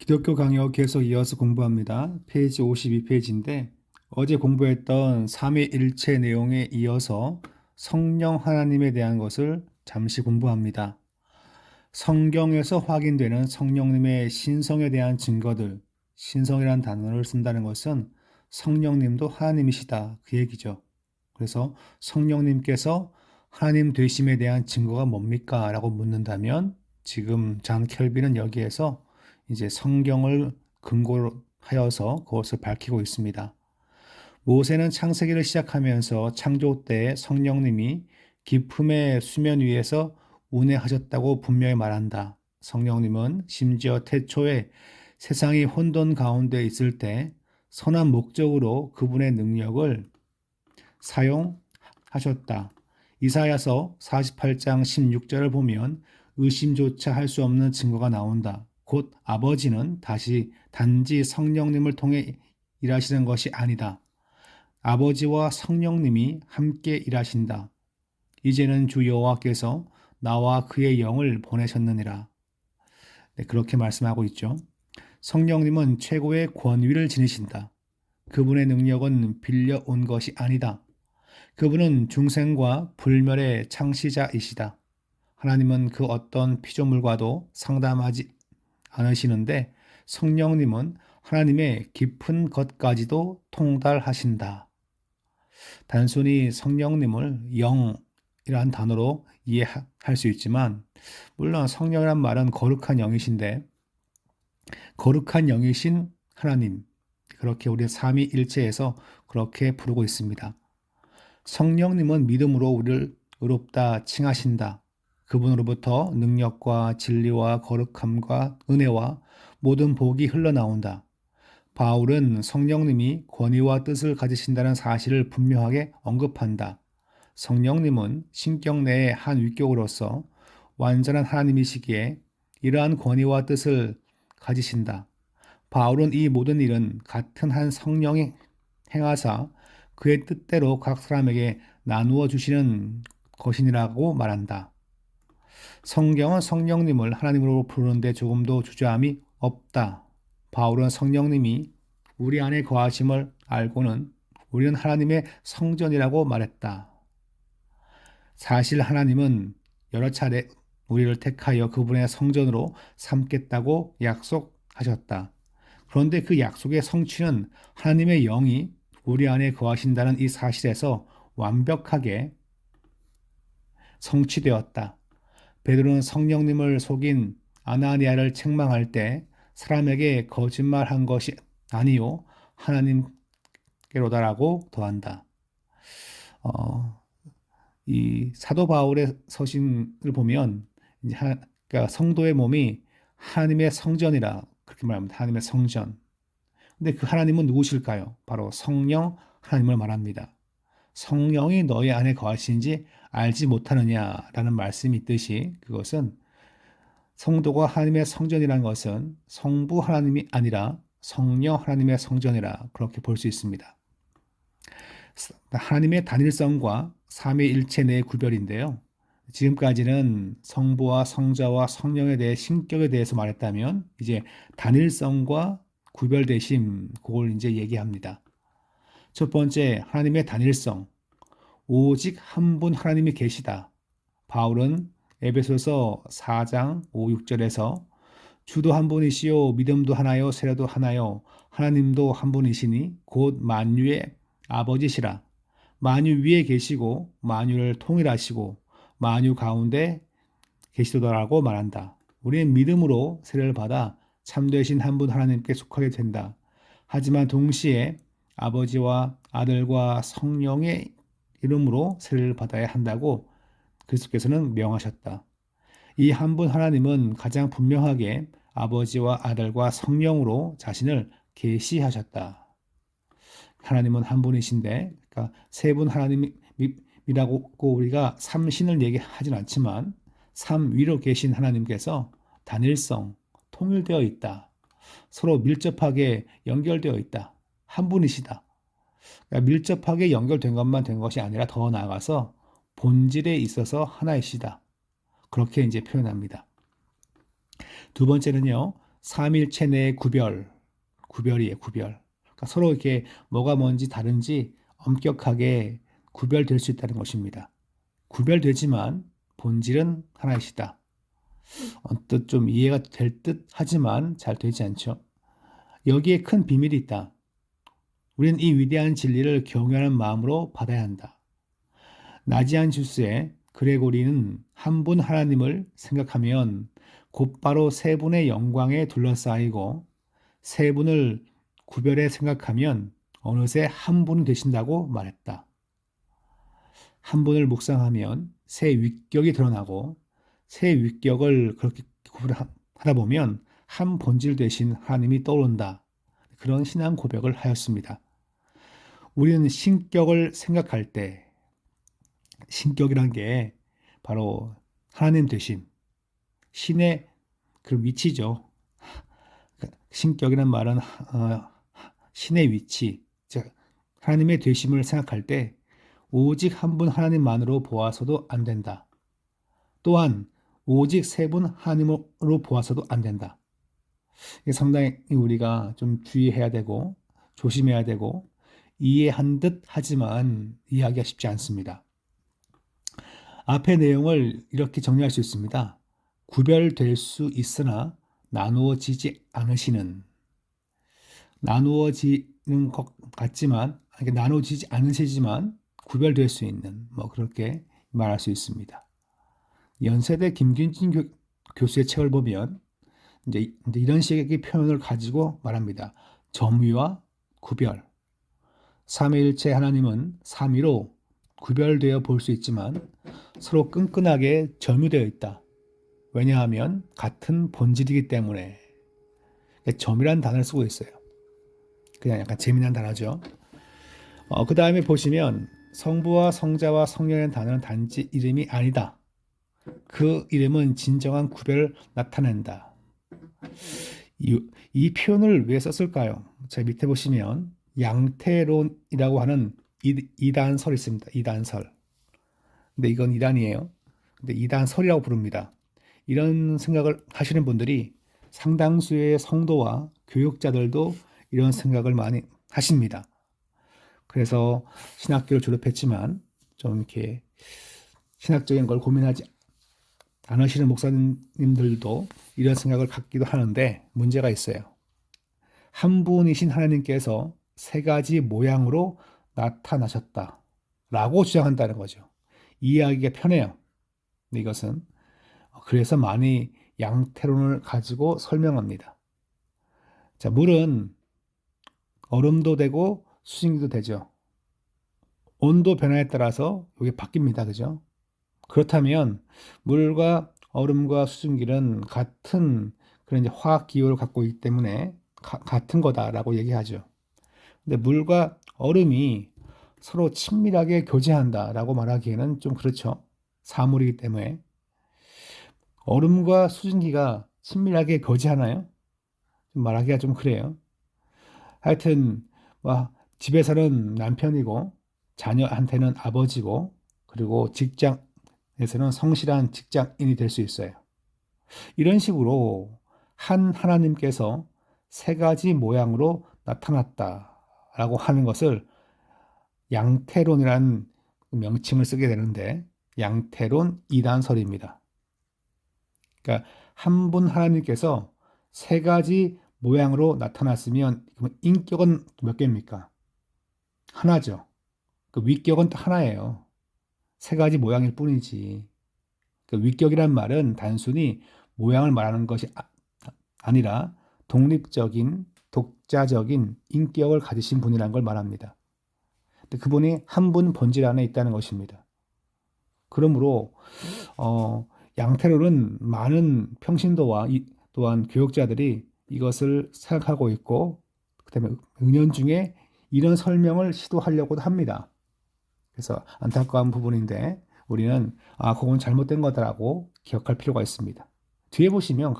기독교 강요 계속 이어서 공부합니다. 페이지 52페이지인데 어제 공부했던 삼위일체 내용에 이어서 성령 하나님에 대한 것을 잠시 공부합니다. 성경에서 확인되는 성령님의 신성에 대한 증거들, 신성이라는 단어를 쓴다는 것은 성령님도 하나님이시다 그 얘기죠. 그래서 성령님께서 하나님 되심에 대한 증거가 뭡니까? 라고 묻는다면 지금 잔 켈빈은 여기에서 이제 성경을 근거로 하여서 그것을 밝히고 있습니다. 모세는 창세기를 시작하면서 창조 때 성령님이 깊음의 수면 위에서 운행하셨다고 분명히 말한다. 성령님은 심지어 태초에 세상이 혼돈 가운데 있을 때 선한 목적으로 그분의 능력을 사용하셨다. 이사야서 48장 16절을 보면 의심조차 할 수 없는 증거가 나온다. 곧 아버지는 단지 성령님을 통해 일하시는 것이 아니다. 아버지와 성령님이 함께 일하신다. 이제는 주 여호와께서 나와 그의 영을 보내셨느니라. 네, 그렇게 말씀하고 있죠. 성령님은 최고의 권위를 지니신다. 그분의 능력은 빌려온 것이 아니다. 그분은 중생과 불멸의 창시자이시다. 하나님은 그 어떤 피조물과도 상담하지 않으시는데 성령님은 하나님의 깊은 것까지도 통달하신다. 단순히 성령님을 영이란 단어로 이해할 수 있지만 물론 성령이란 말은 거룩한 영이신데 거룩한 영이신 하나님 그렇게 우리 삼위일체에서 그렇게 부르고 있습니다. 성령님은 믿음으로 우리를 의롭다 칭하신다. 그분으로부터 능력과 진리와 거룩함과 은혜와 모든 복이 흘러나온다. 바울은 성령님이 권위와 뜻을 가지신다는 사실을 분명하게 언급한다. 성령님은 신격 내의 한 위격으로서 완전한 하나님이시기에 이러한 권위와 뜻을 가지신다. 바울은 이 모든 일은 같은 한 성령이 행하사 그의 뜻대로 각 사람에게 나누어 주시는 것이니라고 말한다. 성경은 성령님을 하나님으로 부르는데 조금도 주저함이 없다. 바울은 성령님이 우리 안에 거하심을 알고는 우리는 하나님의 성전이라고 말했다. 사실 하나님은 여러 차례 우리를 택하여 그분의 성전으로 삼겠다고 약속하셨다. 그런데 그 약속의 성취는 하나님의 영이 우리 안에 거하신다는 이 사실에서 완벽하게 성취되었다. 베드로는 성령님을 속인 아나니아를 책망할 때 사람에게 거짓말한 것이 아니요 하나님께로다라고 더한다. 이 사도 바울의 서신을 보면 이제 그러니까 성도의 몸이 하나님의 성전이라 그렇게 말합니다. 하나님의 성전. 근데 그 하나님은 누구실까요? 바로 성령 하나님을 말합니다. 성령이 너희 안에 거하시는지 알지 못하느냐라는 말씀이 있듯이 그것은 성도가 하나님의 성전이라는 것은 성부 하나님이 아니라 성령 하나님의 성전이라 그렇게 볼 수 있습니다. 하나님의 단일성과 삼위일체 내의 구별인데요. 지금까지는 성부와 성자와 성령에 대해 신격에 대해서 말했다면 이제 단일성과 구별되심 그걸 이제 얘기합니다. 첫 번째 하나님의 단일성. 오직 한 분 하나님이 계시다. 바울은 에베소서 4장 5, 6절에서 주도 한 분이시요 믿음도 하나요 세례도 하나요 하나님도 한 분이시니 곧 만유의 아버지시라. 만유 위에 계시고 만유를 통일하시고 만유 가운데 계시도다라고 말한다. 우리는 믿음으로 세례를 받아 참되신 한 분 하나님께 속하게 된다. 하지만 동시에 아버지와 아들과 성령의 이름으로 세례를 받아야 한다고 그리스도께서는 명하셨다. 이 한 분 하나님은 가장 분명하게 아버지와 아들과 성령으로 자신을 계시하셨다. 하나님은 한 분이신데, 그러니까 세 분 하나님이라고 우리가 삼신을 얘기하진 않지만 삼위로 계신 하나님께서 단일성, 통일되어 있다. 서로 밀접하게 연결되어 있다. 한 분이시다. 그러니까 밀접하게 연결된 것만 된 것이 아니라 더 나아가서 본질에 있어서 하나이시다. 그렇게 이제 표현합니다. 두 번째는요, 삼일체 내의 구별이에요, 구별. 그러니까 서로 이렇게 뭐가 뭔지 다른지 엄격하게 구별될 수 있다는 것입니다. 구별되지만 본질은 하나이시다. 언뜻 좀 이해가 될 듯 하지만 잘 되지 않죠. 여기에 큰 비밀이 있다. 우리는 이 위대한 진리를 경외하는 마음으로 받아야 한다. 나지안주스의 그레고리는 한 분 하나님을 생각하면 곧바로 세 분의 영광에 둘러싸이고 세 분을 구별해 생각하면 어느새 한 분이 되신다고 말했다. 한 분을 묵상하면 새 위격이 드러나고 새 위격을 그렇게 구분하다 보면 한 본질 되신 하나님이 떠오른다. 그런 신앙 고백을 하였습니다. 우리는 신격을 생각할 때 신격이란 게 바로 하나님 되심, 신의 그 위치죠. 신격이란 말은 신의 위치, 즉 하나님의 되심을 생각할 때 오직 한 분 하나님만으로 보아서도 안 된다. 또한 오직 세 분 하나님으로 보아서도 안 된다. 이게 상당히 우리가 좀 주의해야 되고 조심해야 되고 이해한 듯 하지만 이해하기가 쉽지 않습니다. 앞의 내용을 이렇게 정리할 수 있습니다. 구별될 수 있으나 나누어지지 않으시는, 나누어지는 것 같지만 나누어지지 않으시지만 구별될 수 있는, 뭐 그렇게 말할 수 있습니다. 연세대 김균진 교수의 책을 보면 이제 이런 식의 표현을 가지고 말합니다. 점위와 구별. 삼위일체 하나님은 삼위로 구별되어 볼 수 있지만 서로 끈끈하게 점유되어 있다. 왜냐하면 같은 본질이기 때문에. 점이라는 단어를 쓰고 있어요. 그냥 약간 재미난 단어죠. 그 다음에 보시면 성부와 성자와 성령이라는 단어는 단지 이름이 아니다. 그 이름은 진정한 구별을 나타낸다. 이 표현을 왜 썼을까요? 자, 밑에 보시면 양태론이라고 하는 이단설이 있습니다. 이단설. 근데 이건 이단이에요. 근데 이단설이라고 부릅니다. 이런 생각을 하시는 분들이 상당수의 성도와 교육자들도 이런 생각을 많이 하십니다. 그래서 신학교를 졸업했지만 좀 이렇게 신학적인 걸 고민하지 않으시는 목사님들도 이런 생각을 갖기도 하는데 문제가 있어요. 한 분이신 하나님께서 세 가지 모양으로 나타나셨다 라고 주장한다는 거죠. 이해하기가 편해요. 근데 이것은 그래서 많이 양태론을 가지고 설명합니다. 자, 물은 얼음도 되고 수증기도 되죠. 온도 변화에 따라서 이게 바뀝니다. 그죠? 그렇다면 물과 얼음과 수증기는 같은 그런 이제 화학 기호를 갖고 있기 때문에 같은 거다라고 얘기하죠. 근데 물과 얼음이 서로 친밀하게 교제한다라고 말하기에는 좀 그렇죠. 사물이기 때문에. 얼음과 수증기가 친밀하게 교제하나요? 좀 말하기가 좀 그래요. 하여튼 뭐 집에서는 남편이고 자녀한테는 아버지고 그리고 직장에서는 성실한 직장인이 될 수 있어요. 이런 식으로 한 하나님께서 세 가지 모양으로 나타났다라고 하는 것을 양태론이라는 명칭을 쓰게 되는데 양태론 이단설입니다. 그러니까 한 분 하나님께서 세 가지 모양으로 나타났으면 인격은 몇 개입니까? 하나죠. 그 위격은 또 하나예요. 세 가지 모양일 뿐이지. 그 위격이란 말은 단순히 모양을 말하는 것이 아니라 독립적인, 독자적인 인격을 가지신 분이라는 걸 말합니다. 근데 그분이 한 분 본질 안에 있다는 것입니다. 그러므로 양태론은 많은 평신도와 또한 교육자들이 이것을 생각하고 있고 그다음에 은연중에 이런 설명을 시도하려고도 합니다. 그래서 안타까운 부분인데 우리는 그건 잘못된 거다라고 기억할 필요가 있습니다. 뒤에 보시면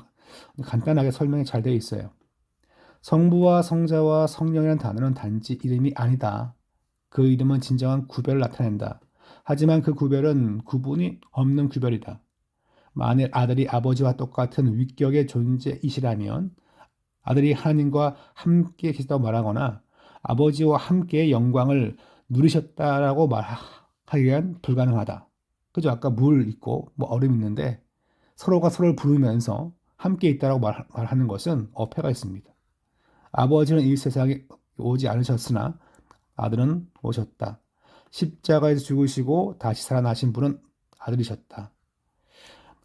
간단하게 설명이 잘 되어 있어요. 성부와 성자와 성령이라는 단어는 단지 이름이 아니다. 그 이름은 진정한 구별을 나타낸다. 하지만 그 구별은 구분이 없는 구별이다. 만일 아들이 아버지와 똑같은 위격의 존재이시라면 아들이 하나님과 함께 계시다고 말하거나 아버지와 함께 영광을 누리셨다라고 말하기엔 불가능하다. 그죠? 아까 물 있고 뭐 얼음 있는데 서로가 서로를 부르면서 함께 있다라고 말하는 것은 어폐가 있습니다. 아버지는 이 세상에 오지 않으셨으나 아들은 오셨다. 십자가에서 죽으시고 다시 살아나신 분은 아들이셨다.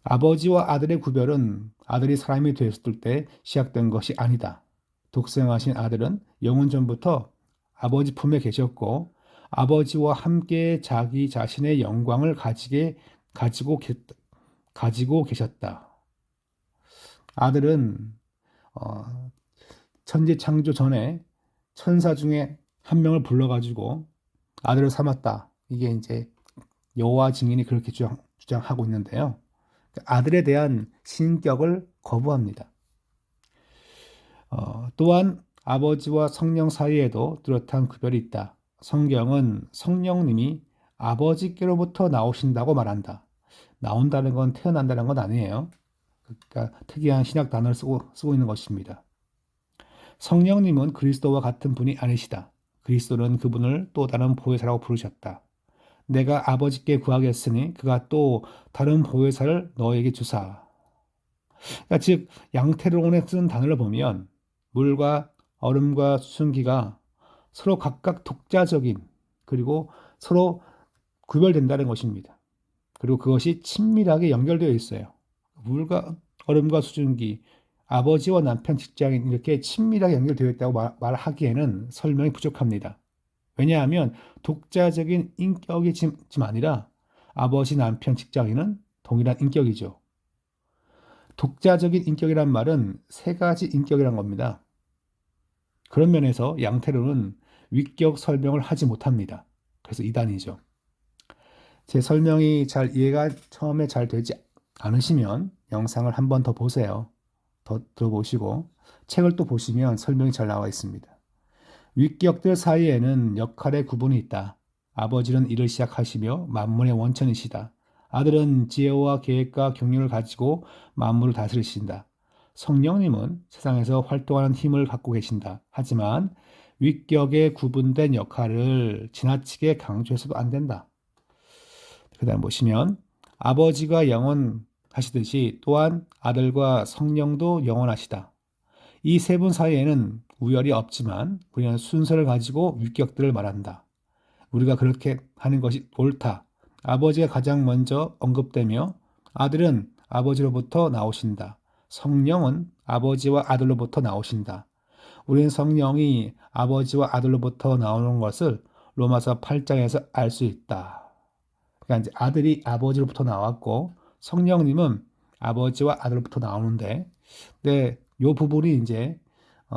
아버지와 아들의 구별은 아들이 사람이 되었을 때 시작된 것이 아니다. 독생하신 아들은 영원 전부터 아버지 품에 계셨고 아버지와 함께 자기 자신의 영광을 가지고 계셨다. 아들은 천지 창조 전에 천사 중에 한 명을 불러가지고 아들을 삼았다. 이게 이제 여호와 증인이 그렇게 주장하고 있는데요. 아들에 대한 신격을 거부합니다. 또한 아버지와 성령 사이에도 뚜렷한 구별이 있다. 성경은 성령님이 아버지께로부터 나오신다고 말한다. 나온다는 건 태어난다는 건 아니에요. 그러니까 특이한 신약 단어를 쓰고 있는 것입니다. 성령님은 그리스도와 같은 분이 아니시다. 그리스도는 그분을 또 다른 보혜사라고 부르셨다. 내가 아버지께 구하겠으니 그가 또 다른 보혜사를 너에게 주사. 그러니까 즉 양태론에 쓰는 단어를 보면 물과 얼음과 수증기가 서로 각각 독자적인 그리고 서로 구별된다는 것입니다. 그리고 그것이 친밀하게 연결되어 있어요. 물과 얼음과 수증기, 아버지와 남편, 직장인 이렇게 친밀하게 연결되어 있다고 말하기에는 설명이 부족합니다. 왜냐하면 독자적인 인격이 지금 아니라 아버지, 남편, 직장인은 동일한 인격이죠. 독자적인 인격이란 말은 세 가지 인격이란 겁니다. 그런 면에서 양태론은 위격 설명을 하지 못합니다. 그래서 이단이죠. 제 설명이 잘 이해가 처음에 잘 되지 않으시면 영상을 한 번 더 보세요. 더 들어보시고 책을 또 보시면 설명이 잘 나와 있습니다. 윗격들 사이에는 역할의 구분이 있다. 아버지는 일을 시작하시며 만물의 원천이시다. 아들은 지혜와 계획과 경륜을 가지고 만물을 다스리신다. 성령님은 세상에서 활동하는 힘을 갖고 계신다. 하지만 윗격의 구분된 역할을 지나치게 강조해서도 안 된다. 그 다음 보시면 아버지가 영원하시듯이 또한 아들과 성령도 영원하시다. 이 세 분 사이에는 우열이 없지만 우리는 순서를 가지고 윗격들을 말한다. 우리가 그렇게 하는 것이 옳다. 아버지가 가장 먼저 언급되며 아들은 아버지로부터 나오신다. 성령은 아버지와 아들로부터 나오신다. 우리는 성령이 아버지와 아들로부터 나오는 것을 로마서 8장에서 알 수 있다. 그러니까 이제 아들이 아버지로부터 나왔고 성령님은 아버지와 아들로부터 나오는데, 네, 요 부분이 이제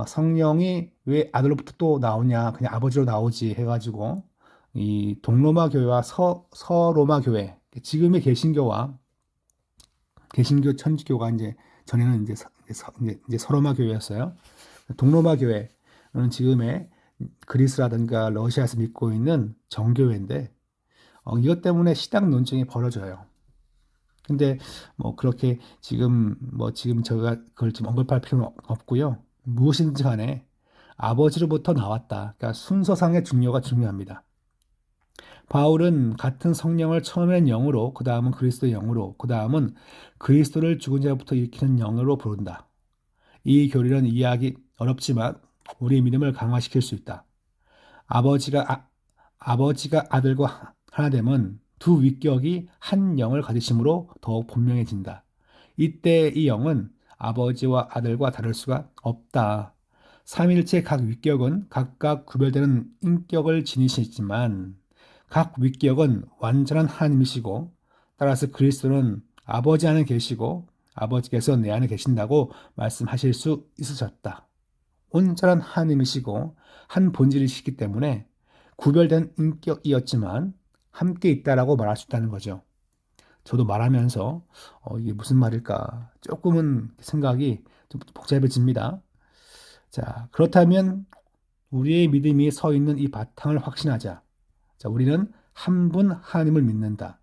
성령이 왜 아들로부터 또 나오냐, 그냥 아버지로 나오지 해가지고 이 동로마 교회와 서로마 교회, 지금의 개신교와 개신교 천주교가 이제 전에는 이제 서로마 교회였어요. 동로마 교회는 지금의 그리스라든가 러시아에서 믿고 있는 정교회인데 이것 때문에 시당 논쟁이 벌어져요. 근데 뭐 그렇게 지금 제가 그걸 좀 언급할 필요는 없고요. 무엇인지 간에 아버지로부터 나왔다. 그러니까 순서상의 중요가 중요합니다. 바울은 같은 성령을 처음엔 영으로, 그 다음은 그리스도 영으로, 그 다음은 그리스도를 죽은 자부터 일으키는 영으로 부른다. 이 교리는 이해하기 어렵지만 우리의 믿음을 강화시킬 수 있다. 아버지가 아들과 하나 되면 두 위격이 한 영을 가지심으로 더욱 분명해진다. 이때 이 영은 아버지와 아들과 다를 수가 없다. 삼일체 각 위격은 각각 구별되는 인격을 지니시지만 각 위격은 완전한 하나님이시고 따라서 그리스도는 아버지 안에 계시고 아버지께서 내 안에 계신다고 말씀하실 수 있으셨다. 온전한 하나님이시고 한 본질이시기 때문에 구별된 인격이었지만 함께 있다라고 말할 수 있다는 거죠. 저도 말하면서 이게 무슨 말일까 조금은 생각이 좀 복잡해집니다. 자, 그렇다면 우리의 믿음이 서 있는 이 바탕을 확신하자. 자, 우리는 한 분 하나님을 믿는다.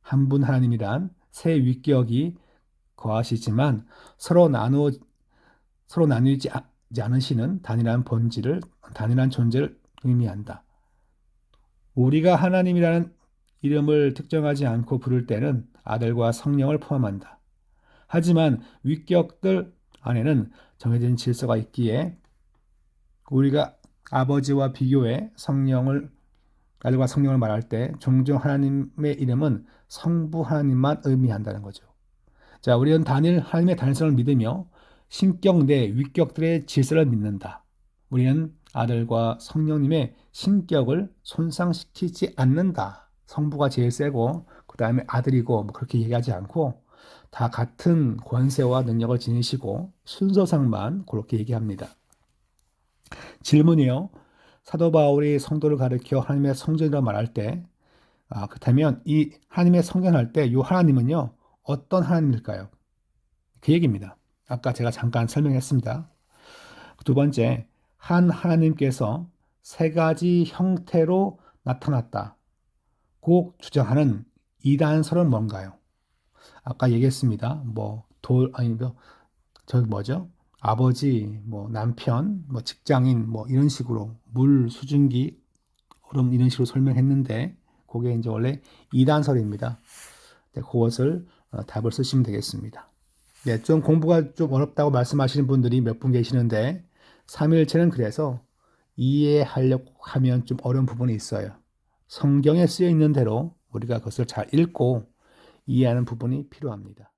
한 분 하나님이란 세 위격이 거하시지만 서로 서로 나뉘지 않은 신은 단일한 존재를 의미한다. 우리가 하나님이라는 이름을 특정하지 않고 부를 때는 아들과 성령을 포함한다. 하지만 위격들 안에는 정해진 질서가 있기에 우리가 아버지와 비교해 아들과 성령을 말할 때 종종 하나님의 이름은 성부 하나님만 의미한다는 거죠. 자, 우리는 하나님의 단일성을 믿으며 신격 내 위격들의 질서를 믿는다. 우리는 아들과 성령님의 신격을 손상시키지 않는다. 성부가 제일 세고 그 다음에 아들이고 뭐 그렇게 얘기하지 않고 다 같은 권세와 능력을 지니시고 순서상만 그렇게 얘기합니다. 질문이요. 사도 바울이 성도를 가리켜 하나님의 성전이라고 말할 때, 그렇다면 이 하나님의 성전할 때 이 하나님은요, 어떤 하나님일까요? 그 얘기입니다. 아까 제가 잠깐 설명했습니다. 두 번째, 한 하나님께서 세 가지 형태로 나타났다. 꼭 주장하는 이단설은 뭔가요? 아까 얘기했습니다. 저기 뭐죠? 아버지, 뭐 남편, 뭐 직장인, 뭐 이런 식으로 물 수증기, 얼음 이런 식으로 설명했는데 그게 이제 원래 이단설입니다. 네, 그것을 답을 쓰시면 되겠습니다. 네, 좀 공부가 좀 어렵다고 말씀하시는 분들이 몇 분 계시는데 삼위일체는 그래서 이해하려고 하면 좀 어려운 부분이 있어요. 성경에 쓰여 있는 대로 우리가 그것을 잘 읽고 이해하는 부분이 필요합니다.